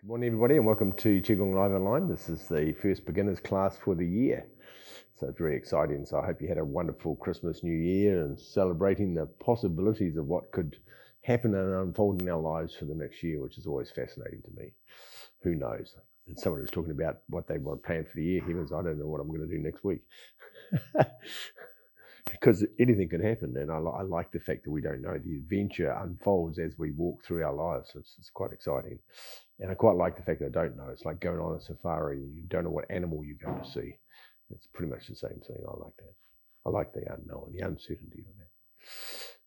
Good morning, everybody, and welcome to Qi Gong Live Online. This is the first beginners class for the year. So it's very exciting. So I hope you had a wonderful Christmas, New Year, and celebrating the possibilities of what could happen and unfold in our lives for the next year, which is always fascinating to me. Who knows? And someone was talking about what they want to plan for the year. Heavens, I don't know what I'm going to do next week. Because anything can happen, and I like the fact that we don't know. The adventure unfolds as we walk through our lives. It's quite exciting. And I quite like the fact that I don't know. It's like going on a safari. You don't know what animal you're going to see. It's pretty much the same thing. I like that. I like the unknown, the uncertainty of that.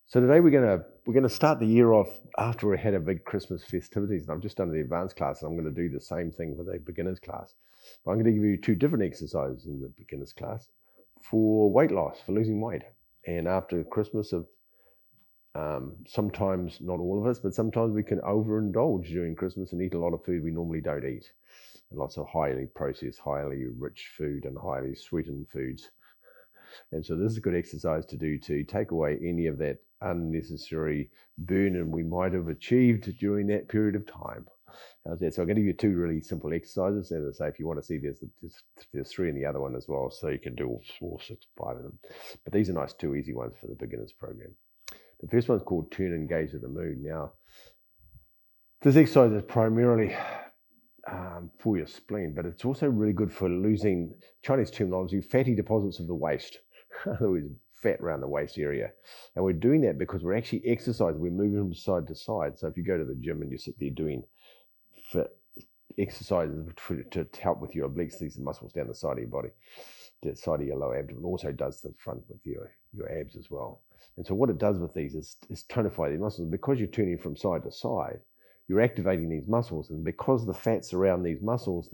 So today we're gonna start the year off after we had a big Christmas festivities, and I've just done the advanced class, and I'm going to do the same thing for the beginners class. But I'm going to give you two different exercises in the beginners class for weight loss, for losing weight. And after Christmas, sometimes, not all of us, but sometimes we can overindulge during Christmas and eat a lot of food we normally don't eat. And lots of highly processed, highly rich food and highly sweetened foods. And so this is a good exercise to do to take away any of that unnecessary burden we might have achieved during that period of time. How's that? So I'm going to give you two really simple exercises. As I say, if you want to see, there's three in the other one as well, so you can do all 5 of them. But these are nice, two easy ones for the beginners program. The first one's called Turn and Gaze at the Moon. Now, this exercise is primarily for your spleen, but it's also really good for losing, Chinese terminology, fatty deposits of the waist. In other words, fat around the waist area. And we're doing that because we're actually exercising. We're moving from side to side. So if you go to the gym and you sit there doing fit exercises to help with your obliques, these are muscles down the side of your body, the side of your lower abdomen, also does the front with your abs as well. And so what it does with these is tonify these muscles. Because you're turning from side to side, you're activating these muscles. And because the fat's around these muscles,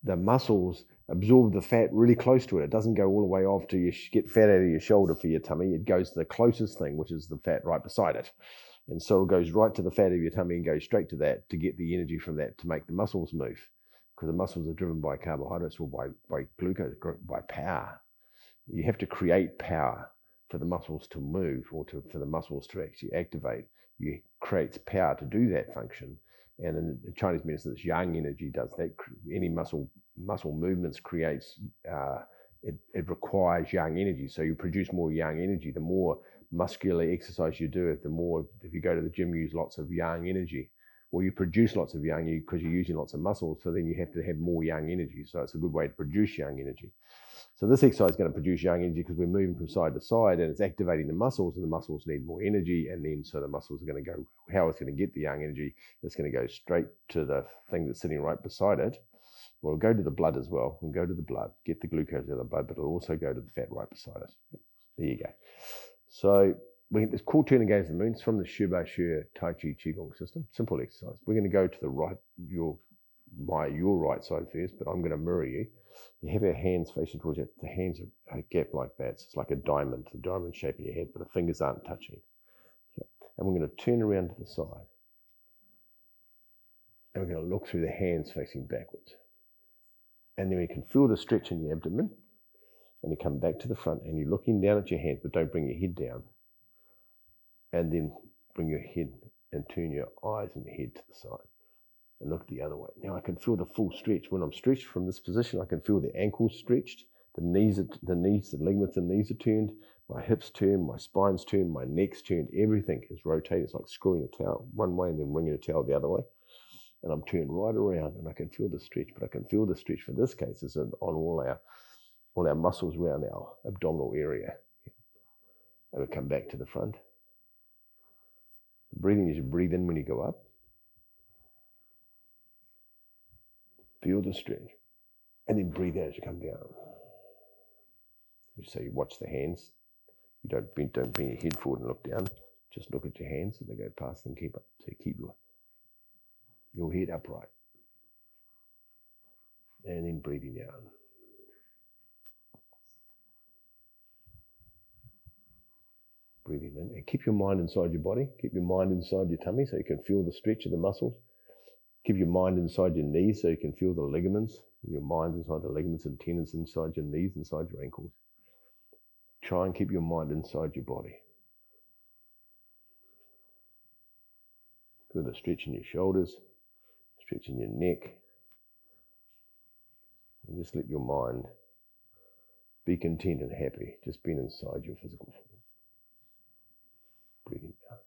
the muscles absorb the fat really close to it. It doesn't go all the way off to you get fat out of your shoulder for your tummy. It goes to the closest thing, which is the fat right beside it. And so it goes right to the fat of your tummy and goes straight to that to get the energy from that to make the muscles move. Because the muscles are driven by carbohydrates or by glucose, by power. You have to create power for the muscles to move or for the muscles to actually activate. You create power to do that function. And in Chinese medicine, it's yang energy does that. Any muscle movements creates, it requires yang energy. So you produce more yang energy. The more muscular exercise you do, if you go to the gym, you use lots of yang energy. Well, you produce lots of yang because you're using lots of muscles, so then you have to have more yang energy. So it's a good way to produce yang energy. So this exercise is going to produce yang energy because we're moving from side to side and it's activating the muscles, and the muscles need more energy, and then so the muscles are going to go, how it's going to get the yang energy, it's going to go straight to the thing that's sitting right beside it. Well, it'll go to the blood as well. We'll go to the blood, get the glucose out of the blood, but it'll also go to the fat right beside it. There you go. So it's called Turn and Gaze at the Moon. It's from the Shiba Shi Tai Chi Qi Gong system. Simple exercise. We're going to go to the right, your right side first, but I'm going to mirror you. You have your hands facing towards you. The hands are a gap like that. So it's like a diamond shape in your head, but the fingers aren't touching. Okay. And we're going to turn around to the side. And we're going to look through the hands facing backwards. And then we can feel the stretch in the abdomen. And you come back to the front and you're looking down at your hands, but don't bring your head down. And then bring your head and turn your eyes and your head to the side and look the other way. Now I can feel the full stretch. When I'm stretched from this position, I can feel the ankles stretched, the ligaments and knees are turned, my hips turned, my spine's turned, my neck's turned, everything is rotated. It's like screwing a towel one way and then wringing a towel the other way. And I'm turned right around and I can feel the stretch, but I can feel the stretch for this case is on all our muscles around our abdominal area. And we come back to the front. Breathing, as you breathe in when you go up. Feel the stretch. And then breathe out as you come down. So you watch the hands. You don't bring your head forward and look down. Just look at your hands as they go past and keep up. So keep your head upright. And then breathing down. Breathing in, and keep your mind inside your body. Keep your mind inside your tummy so you can feel the stretch of the muscles. Keep your mind inside your knees so you can feel the ligaments. Your mind inside the ligaments and tendons inside your knees, inside your ankles. Try and keep your mind inside your body. Feel the stretch in your shoulders, Stretching your neck. And just let your mind be content and happy, just being inside your physical form. Breathing out.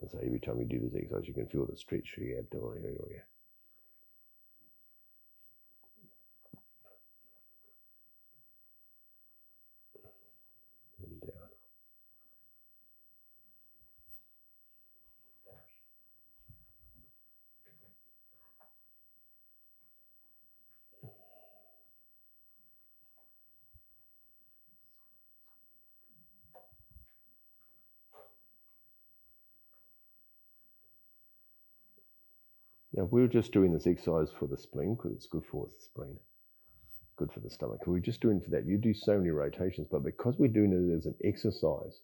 And so every time you do this exercise, you can feel the stretch through your abdominal area. And down. Now, if we were just doing this exercise for the spleen, because it's good for the spleen, good for the stomach. If we were just doing for that, you do so many rotations, but because we're doing it as an exercise,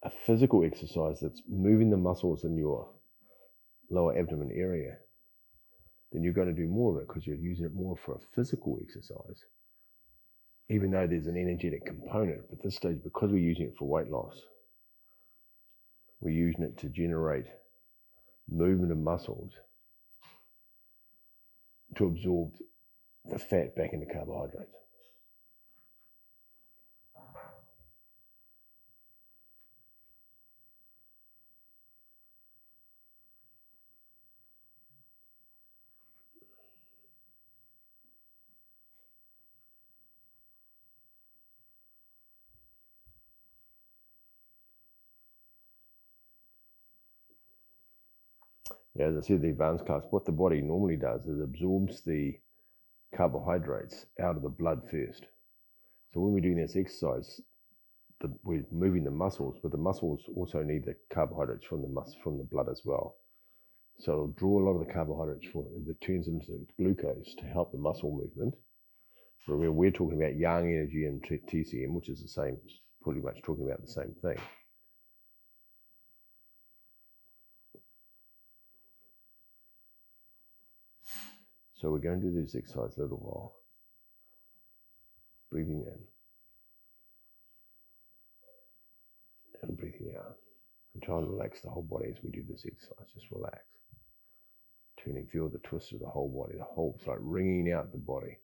a physical exercise that's moving the muscles in your lower abdomen area, then you're going to do more of it because you're using it more for a physical exercise, even though there's an energetic component. But at this stage, because we're using it for weight loss, we're using it to generate movement of muscles to absorb the fat back into carbohydrates. As I said, the advanced class, what the body normally does is absorbs the carbohydrates out of the blood first. So when we're doing this exercise, we're moving the muscles, but the muscles also need the carbohydrates from the blood as well. So it'll draw a lot of the carbohydrates that turns into glucose to help the muscle movement. Remember, we're talking about yang energy and TCM, which is the same, pretty much talking about the same thing. So we're going to do this exercise a little while. Breathing in and breathing out. And try and relax the whole body as we do this exercise. Just relax. Turning, feel the twist of the whole body. It's like wringing out the body.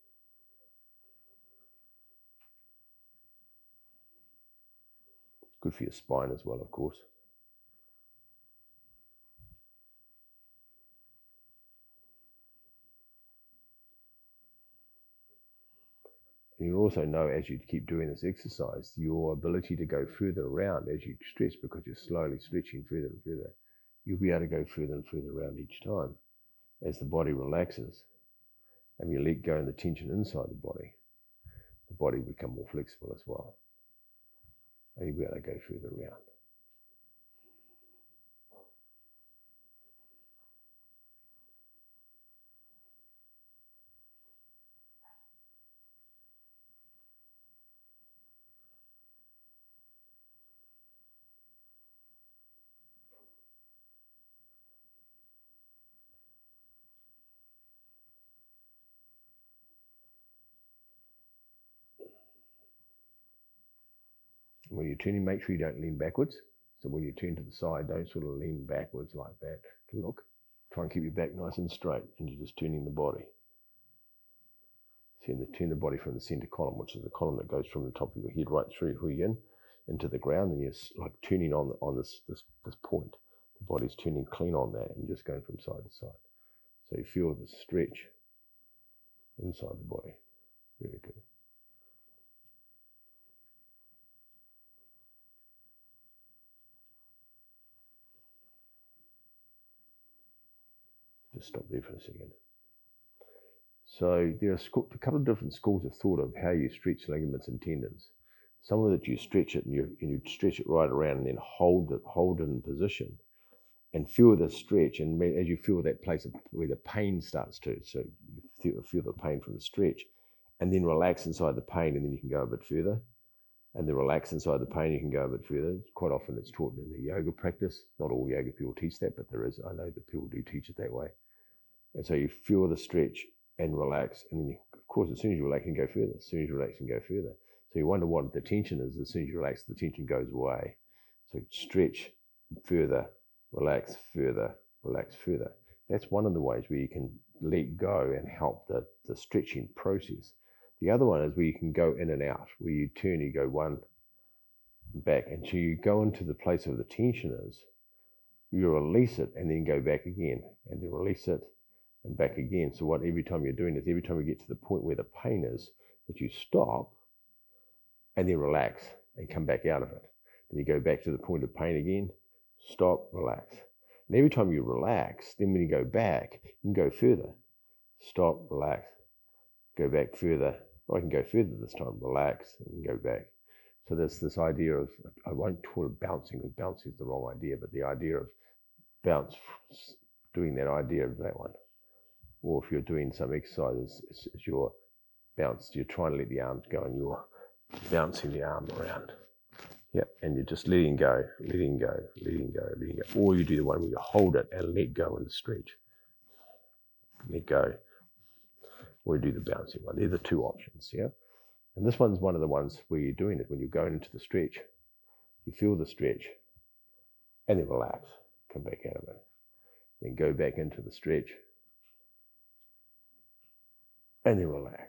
Good for your spine as well, of course. And you'll also know as you keep doing this exercise, your ability to go further around as you stretch, because you're slowly stretching further and further. You'll be able to go further and further around each time as the body relaxes and you let go of the tension inside the body will become more flexible as well. And you'll be able to go further around. When you're turning, make sure you don't lean backwards. So when you turn to the side, don't sort of lean backwards like that. Look, try and keep your back nice and straight, and you're just turning the body. So turn the body from the center column, which is the column that goes from the top of your head right through into the ground, and you're like turning on this point. The body's turning clean on that and just going from side to side. So you feel the stretch inside the body. Very good. Just stop there for a second. So there are a couple of different schools of thought of how you stretch ligaments and tendons. Some of it you stretch it and you stretch it right around and then hold it in position and feel the stretch. And as you feel that place where the pain starts to, so you feel the pain from the stretch, and then relax inside the pain, and then you can go a bit further. And then relax inside the pain, you can go a bit further. Quite often it's taught in the yoga practice. Not all yoga people teach that, but there is. I know that people do teach it that way. And so you feel the stretch and relax, and then of course, as soon as you relax, you can go further. As soon as you relax, you can go further. So you wonder what the tension is. As soon as you relax, the tension goes away. So stretch further, relax further, relax further. That's one of the ways where you can let go and help the stretching process. The other one is where you can go in and out, where you turn, you go one, back, until you go into the place where the tension is. You release it and then go back again, and then release it and back again. So what every time you're doing is, every time you get to the point where the pain is, that you stop and then relax and come back out of it. Then you go back to the point of pain again, stop, relax. And every time you relax, then when you go back, you can go further. Stop, relax, go back further. I can go further this time, relax, and go back. So there's this idea of, I won't call it bouncing, because bouncing is the wrong idea, but the idea of bounce, doing that idea of that one. Or if you're doing some exercises, it's your bounce, you're trying to let the arms go and you're bouncing the arm around. Yep, and you're just letting go, letting go, letting go, letting go. Or you do the one where you hold it and let go in the stretch. Let go. Or you do the bouncing one. They're the two options, yeah? And this one's one of the ones where you're doing it when you're going into the stretch. You feel the stretch, and then relax, come back out of it. Then go back into the stretch, and then relax.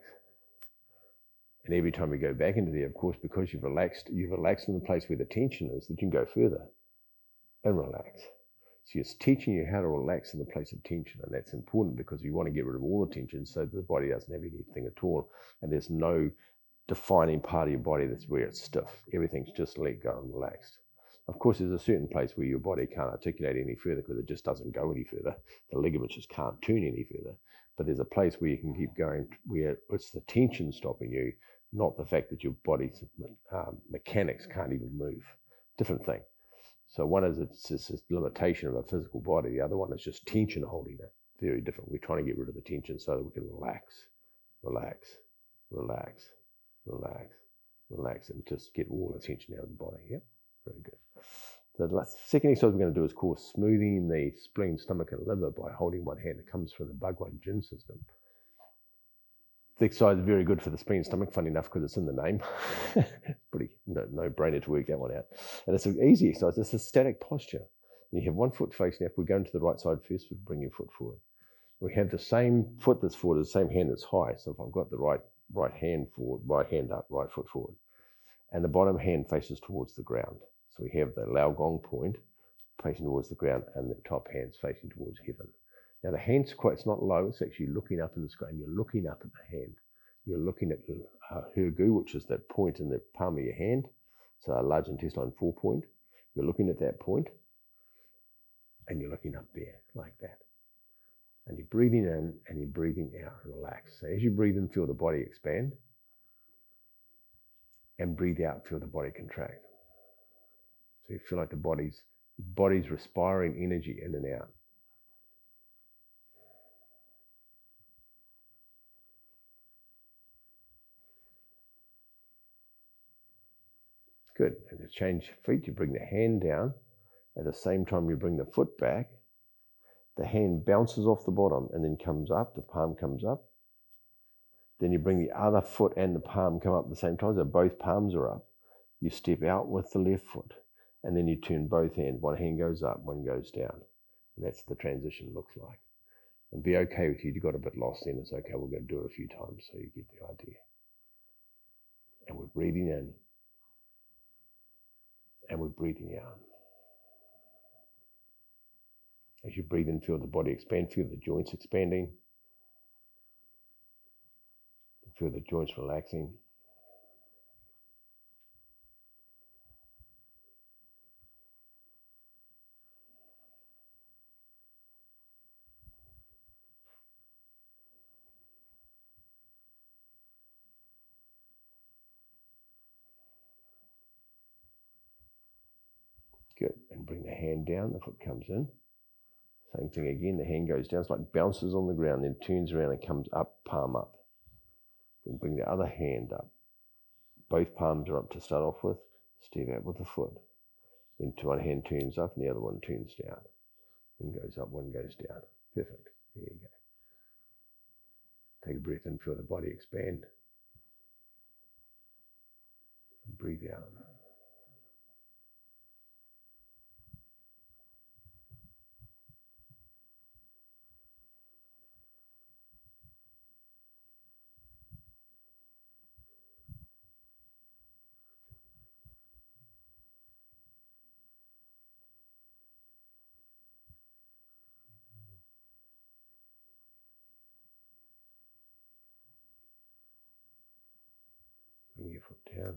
And every time you go back into there, of course, because you've relaxed in the place where the tension is, that you can go further and relax. So it's teaching you how to relax in the place of tension, and that's important because you want to get rid of all the tension so the body doesn't have anything at all, and there's no defining part of your body that's where it's stiff. Everything's just let go and relaxed. Of course, there's a certain place where your body can't articulate any further because it just doesn't go any further. The ligaments just can't turn any further. But there's a place where you can keep going, where it's the tension stopping you, not the fact that your body's mechanics can't even move. Different thing. So one is it's this limitation of a physical body. The other one is just tension holding it. Very different. We're trying to get rid of the tension so that we can relax, relax, relax, relax, relax, and just get all the tension out of the body. Yeah, very good. So the second exercise we're going to do is called smoothing the spleen, stomach, and liver by holding one hand. It comes from the Bhagwan Jin system. The exercise is very good for the spleen and stomach, funny enough, because it's in the name. Pretty no-brainer to work that one out. And it's an easy exercise. It's a static posture. And you have one foot facing. If we go into the right side first, we bring your foot forward. We have the same foot that's forward, the same hand that's high. So if I've got the right hand forward, right hand up, right foot forward, and the bottom hand faces towards the ground. So we have the Lao Gong point facing towards the ground, and the top hand's facing towards heaven. Now the hand's it's not low, it's actually looking up in the sky, and you're looking up at the hand. You're looking at the Hergu, which is that point in the palm of your hand, so a large intestine 4 point. You're looking at that point, and you're looking up there, like that. And you're breathing in, and you're breathing out, relax. So as you breathe in, feel the body expand, and breathe out, feel the body contract. So you feel like the body's respiring energy in and out. Good. And to change feet, you bring the hand down. At the same time, you bring the foot back. The hand bounces off the bottom and then comes up. The palm comes up. Then you bring the other foot and the palm come up at the same time. So both palms are up. You step out with the left foot. And then you turn both hands. One hand goes up, one goes down. And that's the transition looks like. And be okay with you. You got a bit lost then. It's okay. We're going to do it a few times so you get the idea. And we're breathing in. And we're breathing out. As you breathe in, feel the body expand, feel the joints expanding. Feel the joints relaxing. Good. And bring the hand down, the foot comes in. Same thing again, the hand goes down, it's like bounces on the ground, then turns around and comes up, palm up. Then bring the other hand up. Both palms are up to start off with. Step out with the foot. Then one hand turns up and the other one turns down. One goes up, one goes down. Perfect. There you go. Take a breath in, feel the body expand. Breathe out. foot down.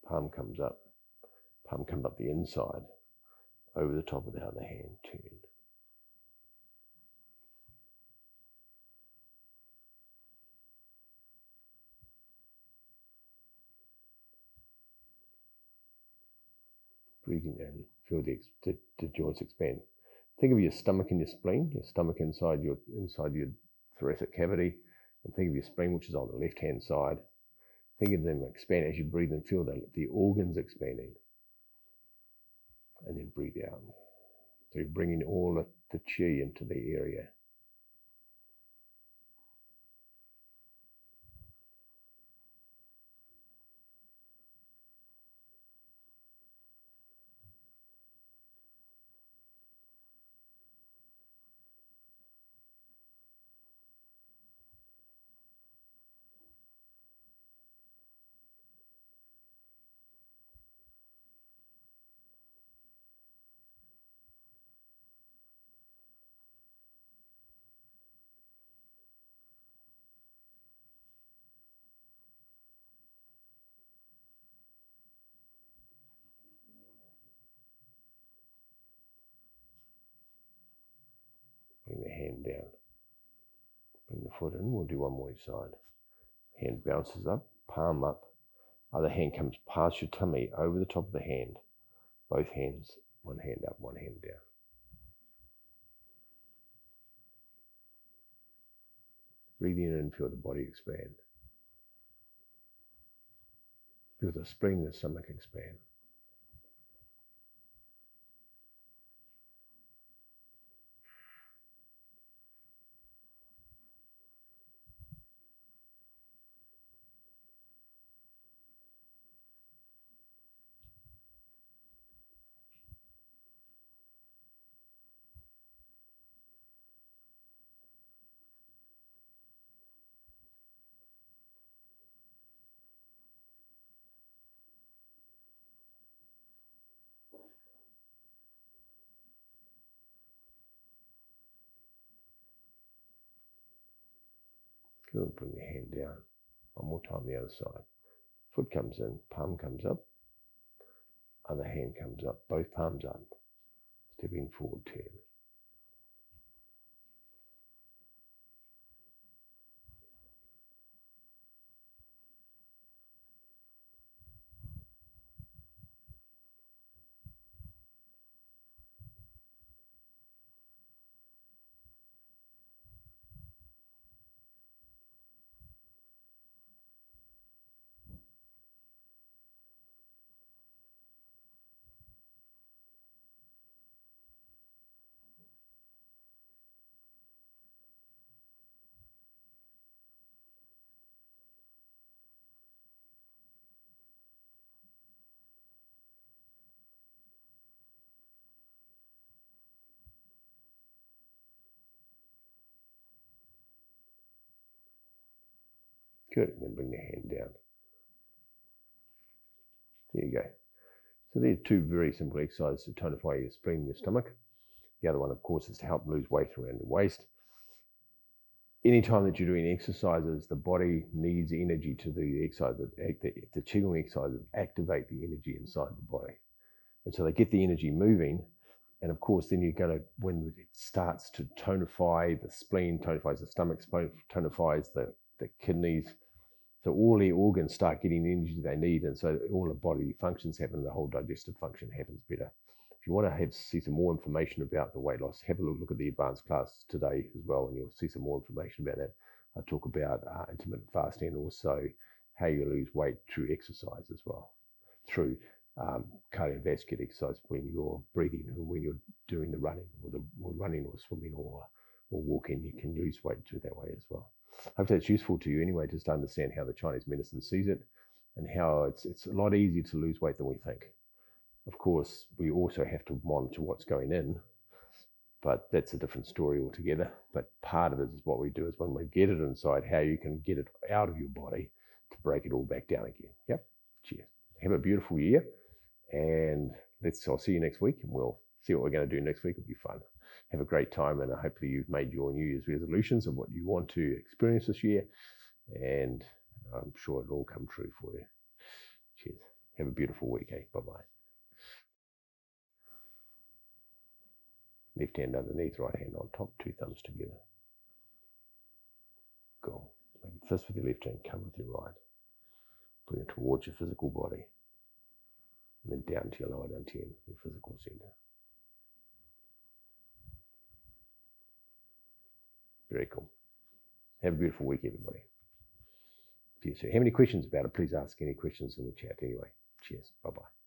Palm comes up the inside, over the top of the other hand, turn. Breathing in, feel the joints expand. Think of your stomach and your spleen, your stomach inside your thoracic cavity, and think of your spleen, which is on the left-hand side. Think of them expand as you breathe and feel the organs expanding. And then breathe out. So you're bringing all the Qi into the area. Bring the hand down. Bring the foot in. We'll do one more each side. Hand bounces up, palm up. Other hand comes past your tummy, over the top of the hand. Both hands, one hand up, one hand down. Breathing in and feel the body expand. Feel the spleen and the stomach expand. Good, bring the hand down. One more time the other side. Foot comes in, palm comes up. Other hand comes up, both palms up. Stepping forward, turn. Good, and then bring the hand down. There you go. So there's two very simple exercises to tonify your spleen and your stomach. The other one, of course, is to help lose weight around the waist. Anytime that you're doing exercises, the body needs energy to do the exercise. The Qi Gong exercises activate the energy inside the body. And so they get the energy moving. And of course, then you're going to, when it starts to tonify the spleen, tonifies the stomach, tonifies the kidneys. So all the organs start getting the energy they need. And so all the bodily functions happen, the whole digestive function happens better. If you want to see some more information about the weight loss, have a look at the advanced class today as well, and you'll see some more information about that. I talk about intermittent fasting and also how you lose weight through exercise as well, through cardiovascular exercise when you're breathing or when you're doing the running or running or swimming or walking, you can lose weight through that way as well. Hopefully that's useful to you anyway, just to understand how the Chinese medicine sees it and how it's a lot easier to lose weight than we think. Of course, we also have to monitor what's going in, but that's a different story altogether. But part of it is what we do is when we get it inside, how you can get it out of your body to break it all back down again. Yep. Cheers. Have a beautiful year, and I'll see you next week, and we'll see what we're going to do next week. It'll be fun. have a great time, and hopefully you've made your New Year's resolutions of what you want to experience this year, and I'm sure it'll all come true for you. Cheers. Have a beautiful week, eh? Bye-bye. Left hand underneath, right hand on top, 2 thumbs together. Go. Make a fist with your left hand, come with your right. Bring it towards your physical body. And then down to your lower dantian, your physical center. Very cool. Have a beautiful week, everybody. If you have any questions about it, please ask any questions in the chat anyway. Cheers. Bye-bye.